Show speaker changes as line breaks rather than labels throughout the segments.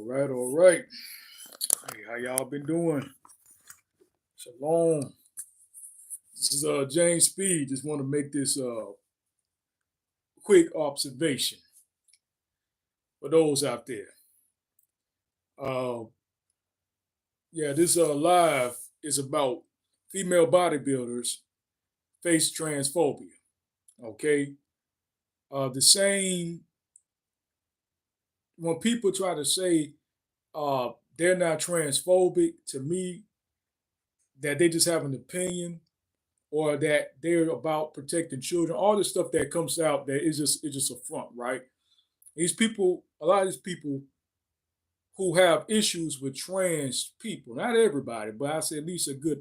All right. Hey, how y'all been doing? Shalom. This is James Speed. Just want to make this quick observation for those out there. Uh, yeah, this live is about female bodybuilders face transphobia. Okay, the same when people try to say they're not transphobic, to me, that they just have an opinion or that they're about protecting children. All the stuff that comes out that is just a front, right? These people, a lot of these people who have issues with trans people, not everybody, but I say at least a good,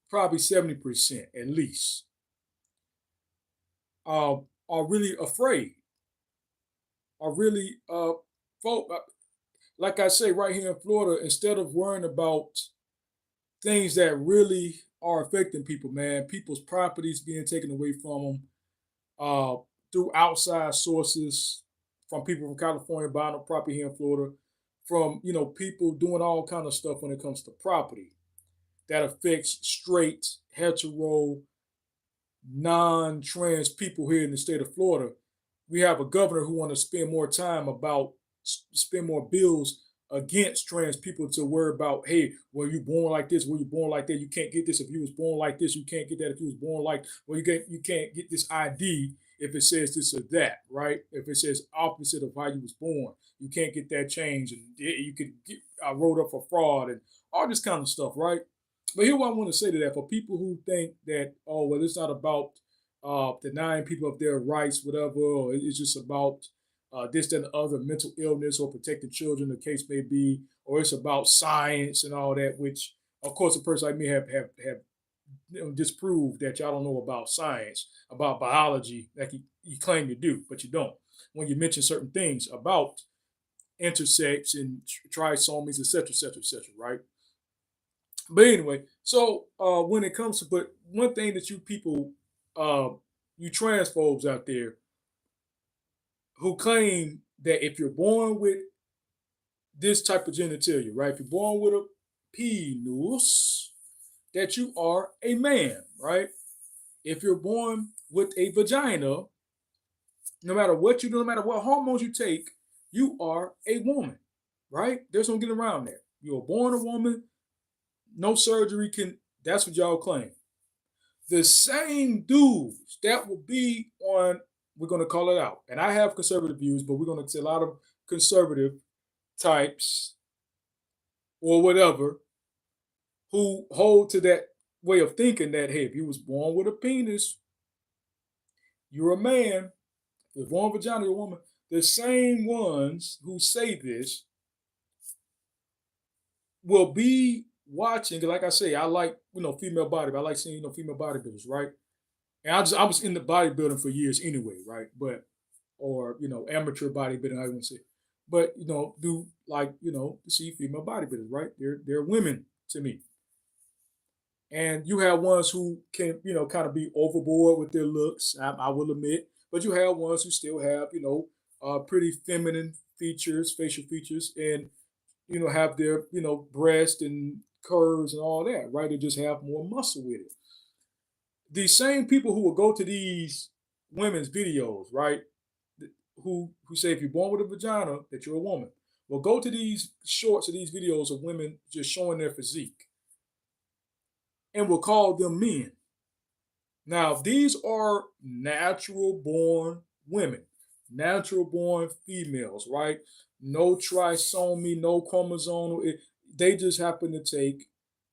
probably 70% at least, are really afraid, are really, like I say, right here in Florida, instead of worrying about things that really are affecting people, man, people's properties being taken away from them, uh, through outside sources, from people from California buying up property here in Florida, from people doing all kind of stuff when it comes to property that affects straight, hetero, non-trans people here in the state of Florida. We have a governor who want to spend more time about spend more bills against trans people to worry about, hey, were you born like this? Were you born like that? You can't get this if you was born like this. You can't get that if you was born like, well, you can't get this ID if it says this or that, right? If it says opposite of how you was born, you can't get that change, and you could get wrote up for fraud and all this kind of stuff, right? But here, what I want to say to that for people who think that, oh, well, it's not about denying people of their rights, whatever, or it's just about this, that, and the other, mental illness or protecting children, the case may be, or it's about science and all that, which, of course, a person like me have disproved that y'all don't know about science, about biology, like you claim you do, but you don't. When you mention certain things about intersex and trisomies, etc., etc., etc., right? But anyway, so when it comes to, but one thing that you people, uh, you transphobes out there who claim that if you're born with this type of genitalia, right? If you're born with a penus, that you are a man, right? If you're born with a vagina, no matter what you do, no matter what hormones you take, you are a woman, right? There's no getting around that. You were born a woman, no surgery can, that's what y'all claim. The same dudes that will be on, we're going to call it out. And I have conservative views, but we're going to say a lot of conservative types or whatever who hold to that way of thinking that, hey, if you was born with a penis, you're a man. If you're born vagina, you're a woman. The same ones who say this will be watching. Like I say, I like female body. I like seeing female bodybuilders, right? And I was in the bodybuilding for years anyway, right? But or amateur bodybuilding, I wouldn't say, but do like to see female bodybuilders, right? They're women to me, and you have ones who can kind of be overboard with their looks. I will admit, but you have ones who still have pretty feminine features, facial features, and have their breast and curves and all that, right? They just have more muscle with it. These same people who will go to these women's videos, right? Who say if you're born with a vagina that you're a woman, will go to these shorts of these videos of women just showing their physique, and will call them men. Now these are natural born women, natural born females, right? No trisomy, no chromosomal. They just happen to take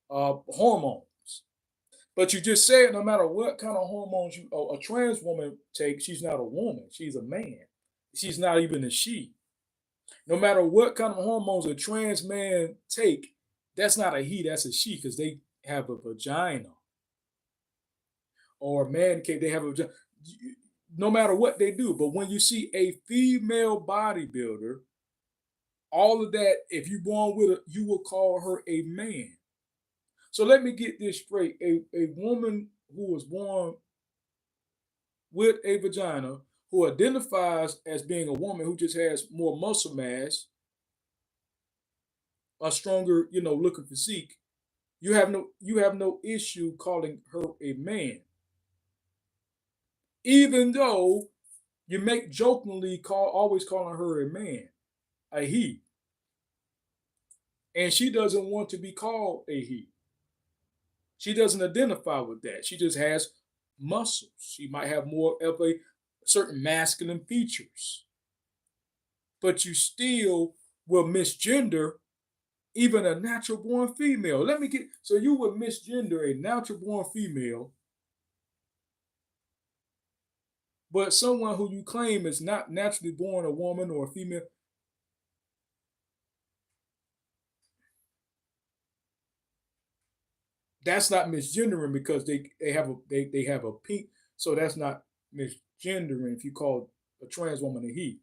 hormones. But you just said no matter what kind of hormones a trans woman takes, she's not a woman. She's a man. She's not even a she. No matter what kind of hormones a trans man take, that's not a he, that's a she, because they have a vagina. Or a man can they have a vagina. No matter what they do. But when you see a female bodybuilder, all of that, if you're born with her, you will call her a man. So let me get this straight. A woman who was born with a vagina, who identifies as being a woman who just has more muscle mass, a stronger, looking physique, you have no issue calling her a man, even though you make jokingly always calling her a man, a he, and she doesn't want to be called a he. She doesn't identify with that. She just has muscles. She might have more of a certain masculine features, but you still will misgender even a natural born female. Let me get so you would misgender a natural born female, but someone who you claim is not naturally born a woman or a female. That's not misgendering because they have a pink, so that's not misgendering if you call a trans woman a he.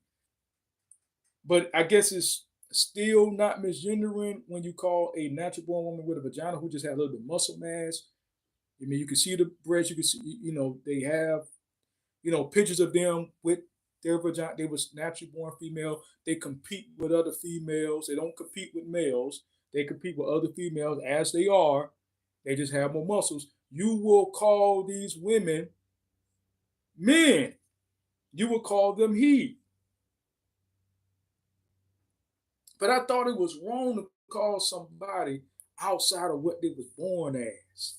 But I guess it's still not misgendering when you call a natural born woman with a vagina who just had a little bit of muscle mass. I mean, you can see the breasts. You can see, they have, pictures of them with their vagina. They was naturally born female. They compete with other females. They don't compete with males. They compete with other females as they are. They just have more muscles. You will call these women men. You will call them he. But I thought it was wrong to call somebody outside of what they was born as.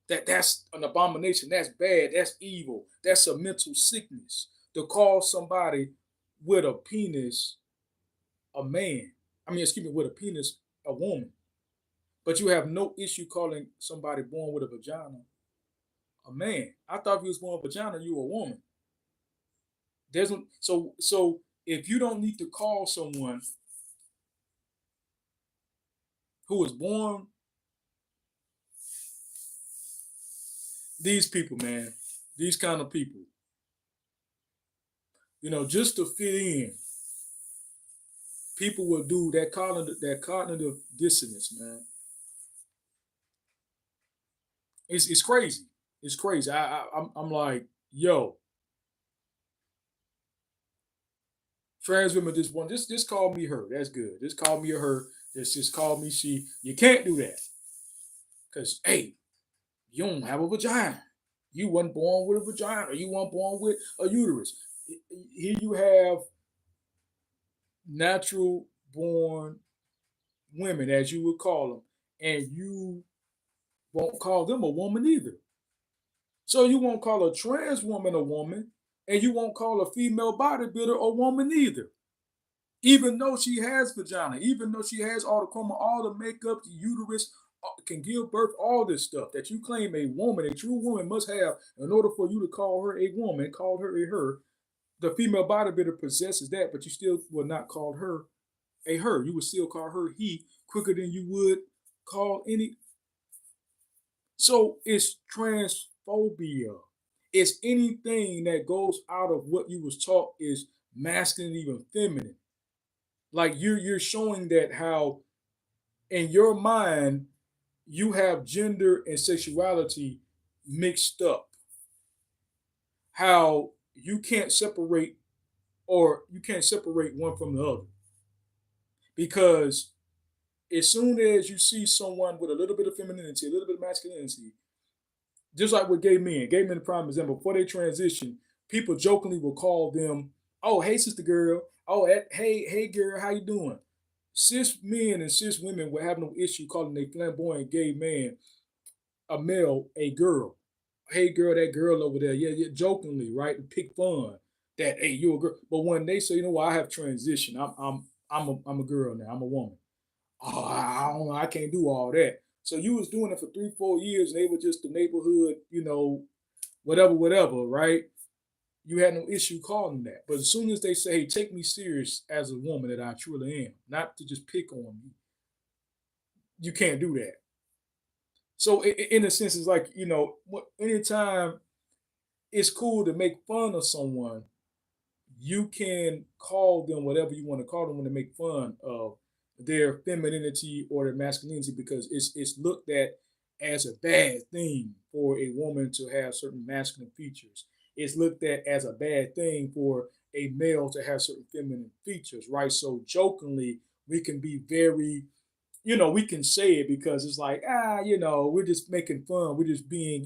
That's an abomination. That's bad. That's evil. That's a mental sickness. To call somebody with a penis a man. I mean, excuse me, with a penis a woman. But you have no issue calling somebody born with a vagina a man. I thought if you was born with a vagina, you were a woman. There's so if you don't need to call someone who was born, these people, man, these kind of people, just to fit in, people will do that cognitive dissonance, man. It's crazy. It's crazy. I'm like, yo, trans women just call me her. That's good. Just call me a her. Just call me she. You can't do that because hey, you don't have a vagina. You weren't born with a vagina. You weren't born with a uterus. Here you have natural born women, as you would call them, and you won't call them a woman either. So you won't call a trans woman a woman, and you won't call a female bodybuilder a woman either. Even though she has vagina, even though she has all the chroma, all the makeup, the uterus, can give birth, all this stuff that you claim a woman, a true woman must have in order for you to call her a woman, call her a her. The female bodybuilder possesses that, but you still will not call her a her. You would still call her he quicker than you would call any. So it's transphobia. It's anything that goes out of what you was taught is masculine, even feminine. Like you're showing that how in your mind you have gender and sexuality mixed up. How you can't separate one from the other. Because as soon as you see someone with a little bit of femininity, a little bit of masculinity, just like with gay men, prime example, before they transition, people jokingly will call them, "Oh, hey, sister girl. Oh, hey, girl, how you doing?" Cis men and cis women will have no issue calling a flamboyant gay man a male a girl. Hey, girl, that girl over there, yeah, yeah, jokingly, right, and pick fun that hey, you a girl. But when they say, what, I have transitioned, I'm a girl now, I'm a woman. Oh, I don't know, I can't do all that. So you was doing it for 3, 4 years, and they were just the neighborhood, whatever, right? You had no issue calling that. But as soon as they say, hey, take me serious as a woman that I truly am, not to just pick on me, you can't do that. So in a sense, it's like, anytime it's cool to make fun of someone, you can call them whatever you want to call them when they make fun of their femininity or their masculinity because it's looked at as a bad thing for a woman to have certain masculine features. It's looked at as a bad thing for a male to have certain feminine features, right? So jokingly, we can be very we can say it because it's like, we're just making fun. We're just being,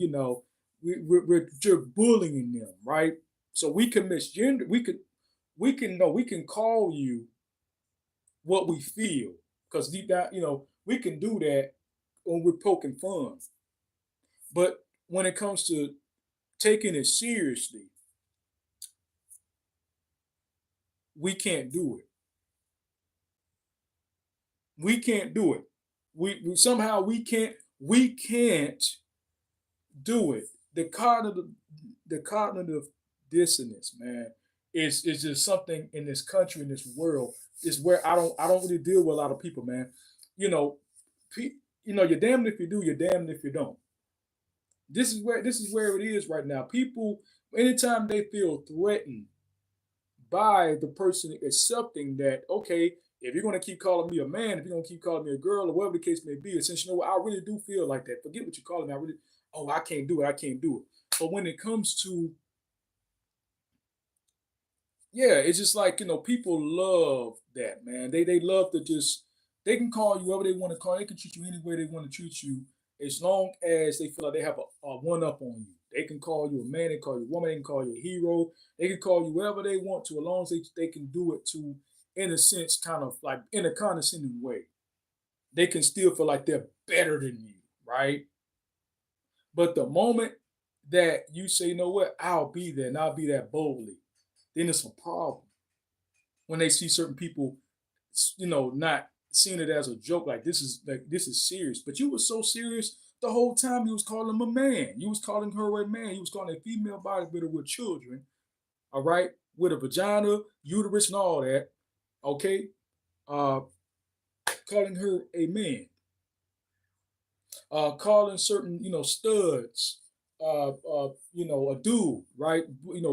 we're just bullying them, right? So we can misgender. We can call you what we feel because deep down, we can do that when we're poking fun. But when it comes to taking it seriously, we can't do it. We can't do it. We somehow we can't do it. The cognitive dissonance, man, is just something in this country, in this world, is where I don't really deal with a lot of people, man. You know, you're damned if you do, you're damned if you don't. This is where it is right now. People, anytime they feel threatened by the person accepting that, okay, if you're gonna keep calling me a man, if you're gonna keep calling me a girl, or whatever the case may be, since you know what, I really do feel like that. Forget what you're calling me. I really, oh, I can't do it. I can't do it. But when it comes to, yeah, it's just like, people love that, man. They love to just, they can call you whatever they want to call. They can treat you any way they want to treat you, as long as they feel like they have a one up on you. They can call you a man, they can call you a woman, they can call you a hero, they can call you whatever they want to, as long as they can do it to, in a sense, kind of like in a condescending way. They can still feel like they're better than you, right? But the moment that you say, you know what, I'll be there and I'll be that boldly, then it's a problem when they see certain people, not seeing it as a joke, like this is serious. But you were so serious the whole time. You was calling him a man. You was calling her a man. You was calling a female bodybuilder with children, all right, with a vagina, uterus, and all that. Okay, uh, calling her a man, calling certain, studs, a dude, right?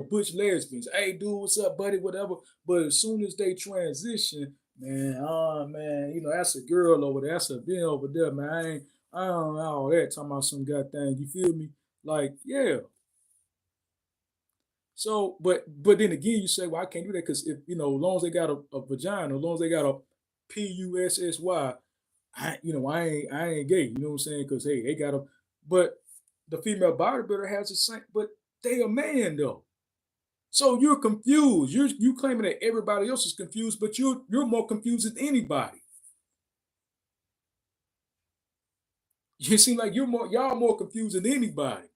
Butch lesbians. Hey, dude, what's up, buddy? Whatever. But as soon as they transition, man, oh man, that's a girl over there. That's a man over there, man. I don't know all that. Talking about some goddamn. You feel me? Like, yeah. So, but then again, you say, well, I can't do that because if as long as they got a vagina, as long as they got a pussy, I ain't gay. You know what I'm saying? Because hey, they got a, but the female bodybuilder has the same, but they a man though. So you're confused. You claiming that everybody else is confused, but you're more confused than anybody. You seem like y'all more confused than anybody.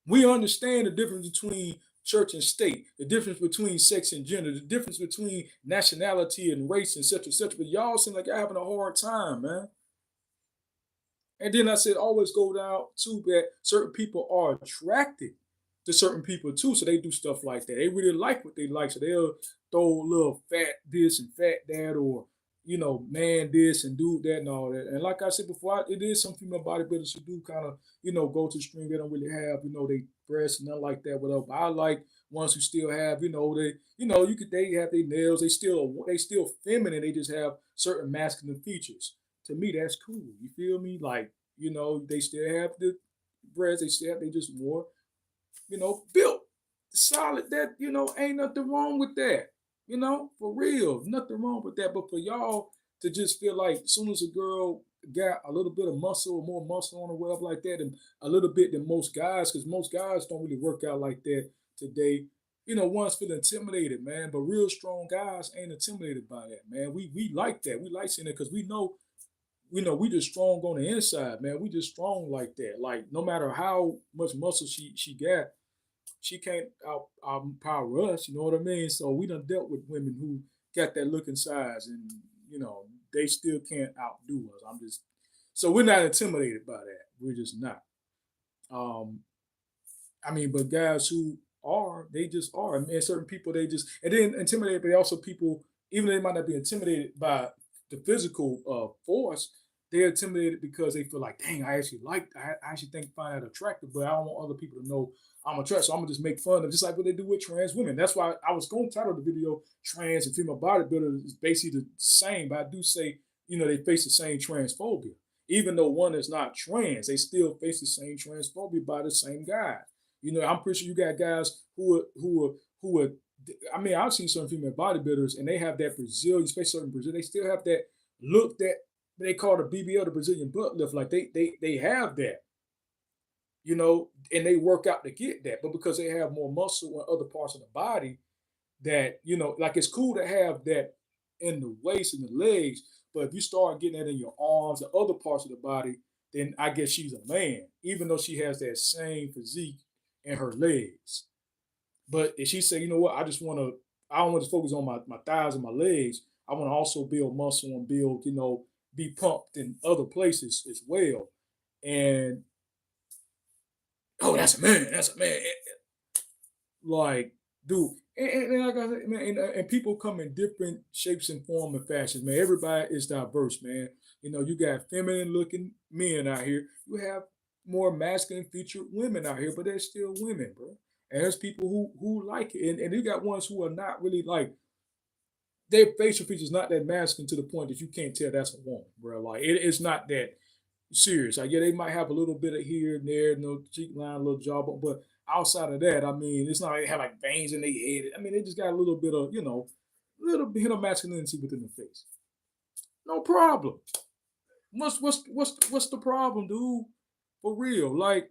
We understand the difference between church and state, the difference between sex and gender, the difference between nationality and race, and such and such. But y'all seem like y'all having a hard time, man. And then I said, always go down to that certain people are attracted to certain people too. So they do stuff like that. They really like what they like. So they'll throw a little fat this and fat that, or, man this and dude that and all that. And like I said before, it is some female bodybuilders who do kind of, go to the string. They don't really have, they breasts and nothing like that, whatever. But I like ones who still have, they have their nails. They still feminine. They just have certain masculine features. To me, that's cool. You feel me? Like, they still have the breasts, they just more, built solid. That, ain't nothing wrong with that. For real, nothing wrong with that. But for y'all to just feel like as soon as a girl got a little bit of muscle or more muscle on her, whatever like that, and a little bit than most guys, because most guys don't really work out like that today. One's feel intimidated, man. But real strong guys ain't intimidated by that, man. We like that. We like seeing it because we know we just strong on the inside, man. We just strong like that. Like no matter how much muscle she got, she can't outpower us. You know what I mean? So we done dealt with women who got that looking size, and they still can't outdo us. So we're not intimidated by that. We're just not. Um, but guys who are, they just are. And certain people, they just, and then intimidated, but also people, even though they might not be intimidated by the physical force, they're intimidated because they feel like, dang, I actually find that attractive, but I don't want other people to know I'm attracted. So I'm gonna just make fun of, just like what they do with trans women. That's why I was going to title the video "Trans and Female Bodybuilder" is basically the same, but I do say, they face the same transphobia. Even though one is not trans, they still face the same transphobia by the same guy. I'm pretty sure you got guys who are. I've seen some female bodybuilders, and they have that Brazilian, especially certain Brazil. They still have that looked at. They call it a BBL, the Brazilian butt lift. Like they have that, and they work out to get that. But because they have more muscle in other parts of the body, that like it's cool to have that in the waist and the legs. But if you start getting that in your arms and other parts of the body, then I guess she's a man, even though she has that same physique in her legs. But if she say, you know what, I don't want to focus on my thighs and my legs. I want to also build muscle and build, be pumped in other places as well. And oh, that's a man. That's a man. Like, dude, and like I said, man, and people come in different shapes and form and fashions, man. Everybody is diverse, man. You got feminine looking men out here. You have more masculine featured women out here, but they're still women, bro. And there's people who like it, and you got ones who are not really like their facial features not that masculine to the point that you can't tell that's a woman, bro. Like it's not that serious. Like yeah, they might have a little bit of here and there, cheek line, a little jaw, but outside of that, I mean, it's not like they have like veins in their head. I mean, they just got a little bit of, little bit of masculinity within the face. No problem. What's the problem, dude? For real. Like,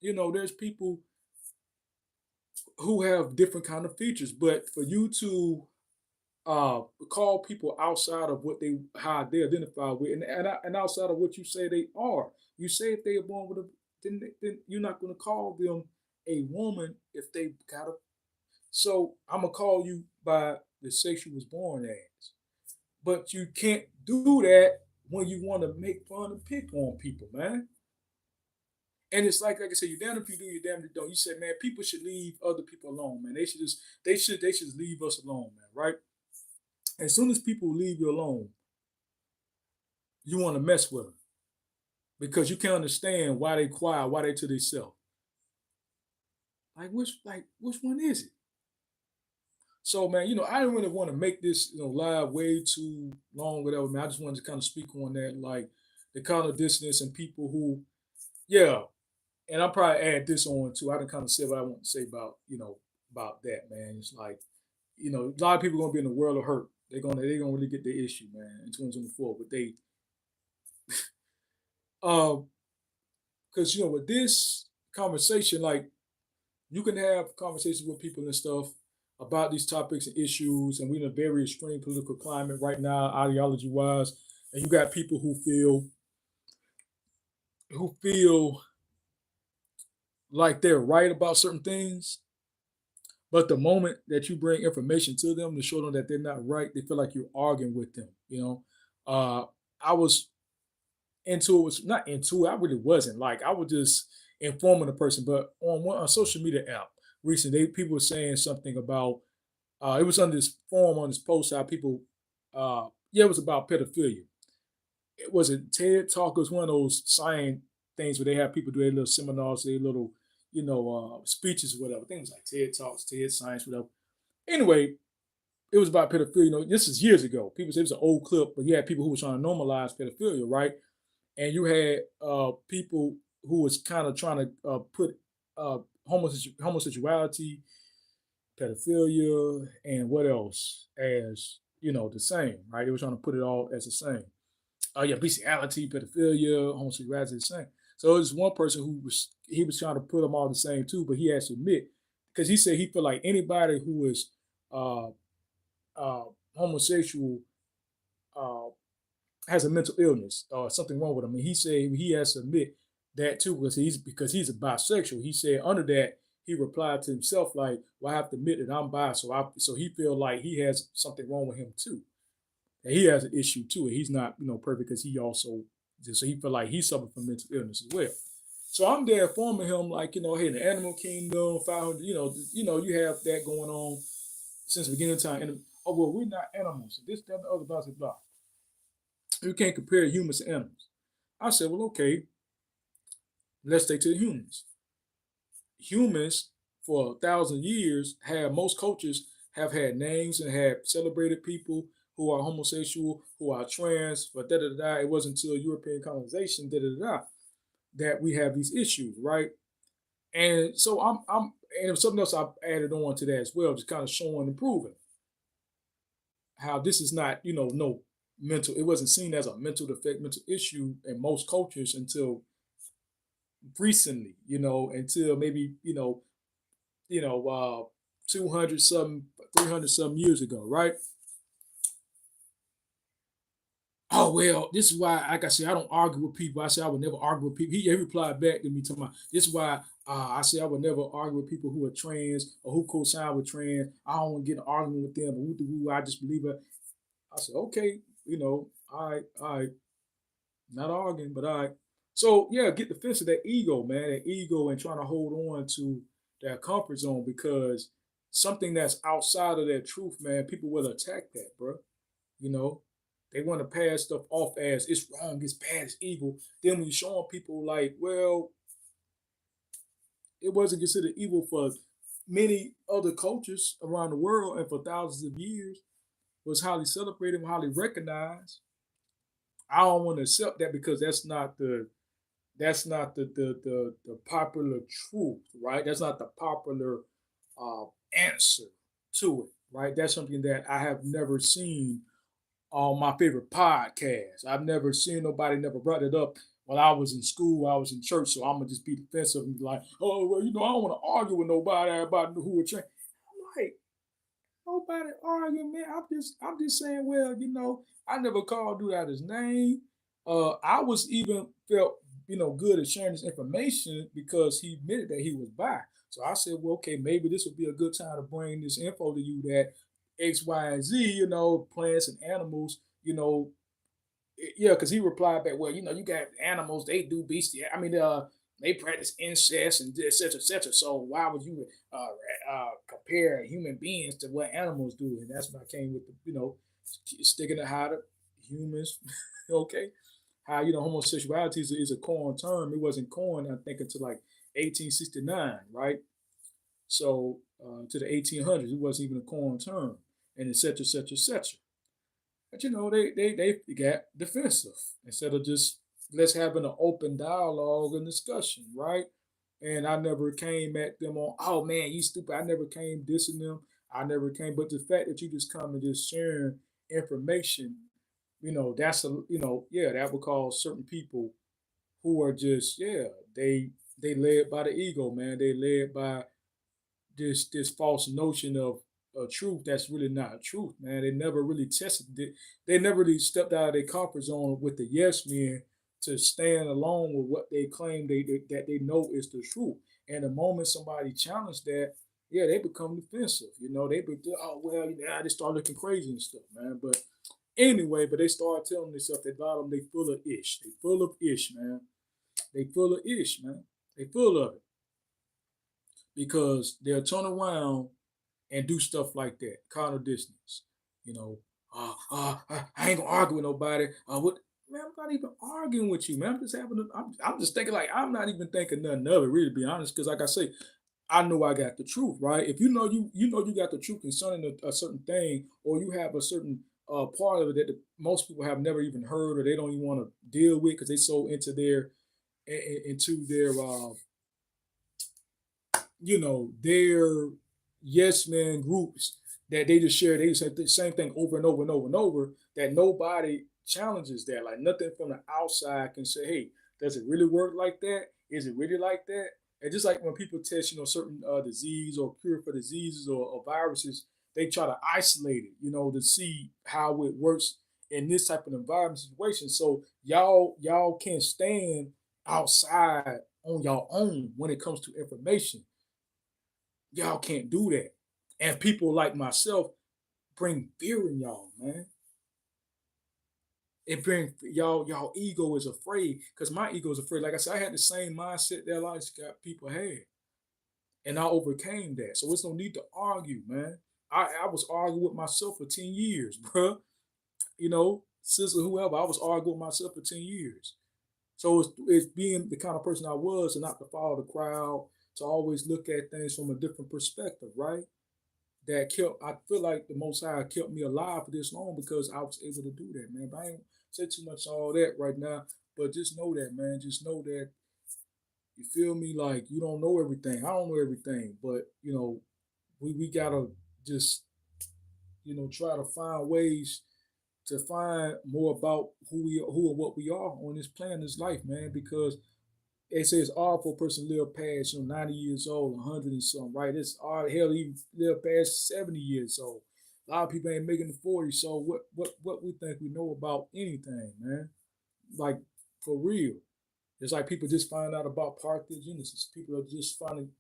there's people who have different kind of features, but for you to call people outside of how they identify with, and outside of what you say they are. You say if they are born with a, then you're not going to call them a woman if they got a. So I'm gonna call you by the sex you was born as, but you can't do that when you want to make fun and pick on people, man. And it's like I said, you're damned if you do, you're damned if you don't. You said, man, people should leave other people alone, man. They should leave us alone, man. Right? As soon as people leave you alone, you want to mess with them because you can't understand why they quiet, why they to themselves. Like which one is it? So man, I didn't really want to make this live way too long, whatever. Man, I just wanted to kind of speak on that, like the kind of dissonance and people who, yeah, and I'll probably add this on too. I didn't kind of say what I want to say about that, man. It's like, a lot of people gonna be in the world of hurt. They're gonna really get the issue, man, in 2024. But they um because with this conversation, like you can have conversations with people and stuff about these topics and issues, and we're in a very extreme political climate right now, ideology wise, and you got people who feel like they're right about certain things, but the moment that you bring information to them to show them that they're not right, they feel like you're arguing with them. I was into it, was not into it. I really wasn't. Like I was just informing the person, but on a social media app recently, people were saying something about it was on this forum on this post how people yeah, it was about pedophilia. It was a TED Talk. It was one of those sign things where they have people do their little seminars, their little, speeches or whatever. Things like TED Talks, TED Science, whatever. Anyway, it was about pedophilia. This is years ago. People say it was an old clip, but you had people who were trying to normalize pedophilia, right? And you had people who was kind of trying to put homosexuality, pedophilia, and what else as the same, right? They were trying to put it all as the same. Yeah, bestiality, pedophilia, homosexuality, the same. So there's one person he was trying to put them all the same too, but he has to admit because he said he felt like anybody who is uh, uh, homosexual uh, has a mental illness or something wrong with him. And he said he has to admit that too because he's a bisexual. He said under that he replied to himself like, "Well, I have to admit that I'm bi, so he feel like he has something wrong with him too, and he has an issue too, and he's not perfect because he also so he feel like he suffered from mental illness as well." So I'm there informing him like hey, in the animal kingdom, 500, you have that going on since the beginning of time. And oh well, we're not animals. This, that, and the other, blah blah blah. You can't compare humans to animals. I said, well, okay, let's stay to the humans. Humans, for 1,000 years, have most cultures have had names and have celebrated people who are homosexual, who are trans, but da da da. It wasn't until European colonization, da da da, that we have these issues, right? And so and something else I added on to that as well, just kind of showing and proving how this is not, no mental. It wasn't seen as a mental defect, mental issue in most cultures until recently. Until maybe 200 some 300 some years ago, right? Oh well, this is why, like I said, I don't argue with people. I said I would never argue with people. He replied back to me to my. This is why I say I would never argue with people who are trans or who co-sign with trans. I don't want to get an argument with them. I just believe it. I said okay, all right, not arguing, but all right. So yeah, get the fence of that ego, man, that ego, and trying to hold on to that comfort zone because something that's outside of that truth, man, people will attack that, bro. You know, they want to pass stuff off as it's wrong, it's bad, it's evil. Then when you're showing people like, well, it wasn't considered evil for many other cultures around the world and for thousands of years, was highly celebrated, highly recognized. I don't want to accept that because that's not the popular truth, right? That's not the popular uh, answer to it, right? That's something that I have never seen on my favorite podcast. I've never seen nobody never brought it up when I was in school, I was in church, so I'm gonna just be defensive and be like, oh well, I don't want to argue with nobody about who would change. I'm like, nobody arguing, man. I'm just saying, well, I never called dude out his name. I was even felt, good at sharing this information because he admitted that he was bi. So I said, well, okay, maybe this would be a good time to bring this info to you that X, Y, and Z, plants and animals, yeah, because he replied back, well, you got animals, they do bestiality. I mean, they practice incest and et cetera, et cetera. So why would you compare human beings to what animals do? And that's when I came with the, sticking to how the humans, okay, how homosexuality is a coined term. It wasn't coined, I think, until like 1869, right? So to the 1800s, it wasn't even a coined term, and et cetera, et cetera, et cetera. But they got defensive instead of just let's having an open dialogue and discussion, right? And I never came at them on, oh man, you stupid. I never came dissing them. I never came, but the fact that you just come and just sharing information, that's yeah, that would cause certain people who are just, yeah, they led by the ego, man. They led by this false notion of a truth that's really not a truth, man. They never really tested it. They never really stepped out of their comfort zone with the yes men to stand alone with what they claim that they know is the truth. And the moment somebody challenged that, yeah, they become defensive. They be oh well, they start looking crazy and stuff, man. But anyway, but they start telling themselves at bottom they full of ish. They full of ish, man. They full of ish, man. They full of it because they'll turn around and do stuff like that, counter distance. You know, I ain't gonna argue with nobody. What? Man, I'm not even arguing with you, man. I'm just having. I'm just thinking like I'm not even thinking nothing of it, really, to be honest. Because like I say, I know I got the truth, right? If you got the truth concerning a certain thing, or you have a certain part of it that most people have never even heard, or they don't even want to deal with because they so into their their yes men groups that they just share. They say the same thing over and over and over and over. That nobody challenges that. Like nothing from the outside can say, "Hey, does it really work like that? Is it really like that?" And just like when people test, certain disease or cure for diseases or viruses, they try to isolate it, to see how it works in this type of environment situation. So y'all can't stand outside on your own when it comes to information. Y'all can't do that. And people like myself bring fear in y'all, man. It brings y'all ego is afraid because my ego is afraid. Like I said, I had the same mindset that a lot of people had, and I overcame that. So it's no need to argue, man. I was arguing with myself for 10 years, bro. Sister, whoever, I was arguing with myself for 10 years. So it's being the kind of person I was, and not to follow the crowd, to always look at things from a different perspective, right? That kept I feel like the most high kept me alive for this long because I was able to do that, man. But I ain't say too much on all that right now. But just know that, man. Just know that you feel me, like you don't know everything. I don't know everything. But we gotta just, try to find ways to find more about who and what we are on this planet, this life, man. Because they say it's hard for a person to live past 90 years old, 100 and something, right? It's hard hell to even live past 70 years old. A lot of people ain't making the 40. So what we think we know about anything, man? Like for real. It's like people just find out about parthenogenesis. People are just finding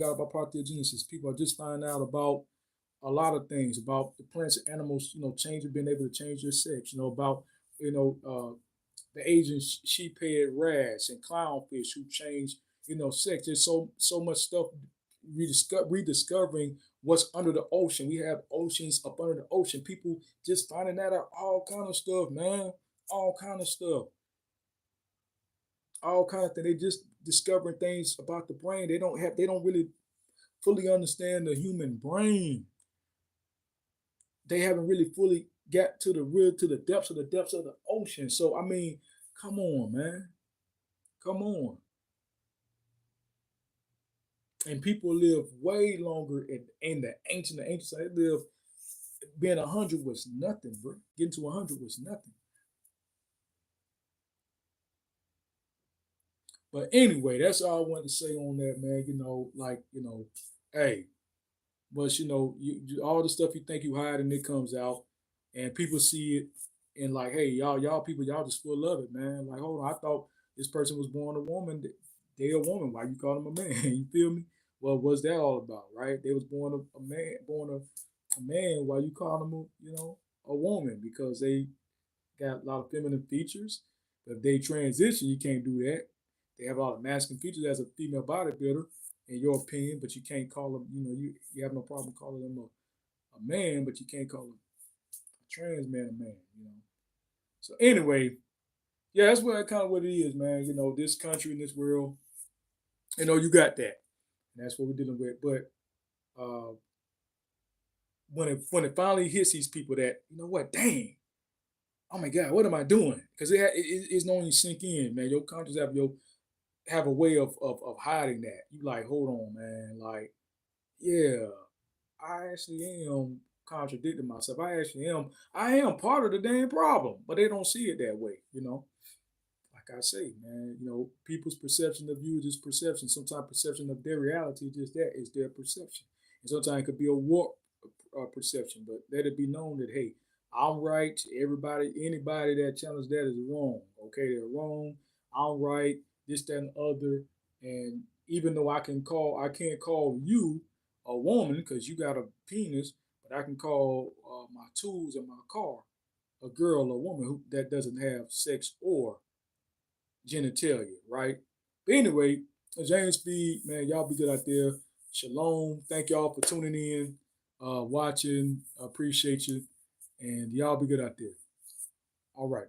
out about parthenogenesis. People are just finding out about a lot of things about the plants and animals, changing, being able to change their sex, about, the Asian sheephead wrasse and clownfish who change, sex. There's so much stuff rediscovering what's under the ocean. We have oceans up under the ocean. People just finding that out, all kind of stuff, man. All kind of stuff. All kind of things. They just discovering things about the brain. They don't really fully understand the human brain. They haven't really fully got to the depths of the ocean. So I mean, come on, man. Come on. And people live way longer in the ancient side. They live being 100 was nothing, bro. Getting to 100 was nothing. But anyway, that's all I wanted to say on that, man. Hey, but all the stuff you think you hide and it comes out, and people see it, and like, hey, y'all people, y'all just full of it, man. Like, hold on, I thought this person was born a woman. They a woman. Why you call them a man? You feel me? Well, what's that all about, right? They was born a man, a man. Why you call them a woman? Because they got a lot of feminine features. But if they transition, you can't do that. They have a lot of masculine features as a female bodybuilder, in your opinion, but you can't call them, you have no problem calling them a man, but you can't call them a trans man a man. So anyway, yeah, that's what kind of what it is, man. This country and this world, you got that. And that's what we're dealing with. But when it finally hits these people that, what, dang, oh my God, what am I doing? Because it's not only sink in, man. Your conscience have a way of hiding that. You like, hold on, man. Like, yeah, I actually am contradicting myself. I am part of the damn problem, but they don't see it that way. Like I say, man, people's perception of you is just perception. Sometimes perception of their reality is just that, is their perception. And sometimes it could be a warped perception, but let it be known that, hey, I'm right. Anybody that challenges that is wrong. Okay, they're wrong. I'm right. This, that, and the other. And even though I can't call you a woman because you got a penis, but I can call my tools in my car a girl or woman that doesn't have sex or genitalia, right? But anyway, James Speed, man, y'all be good out there. Shalom. Thank y'all for tuning in, watching. I appreciate you. And y'all be good out there. All right.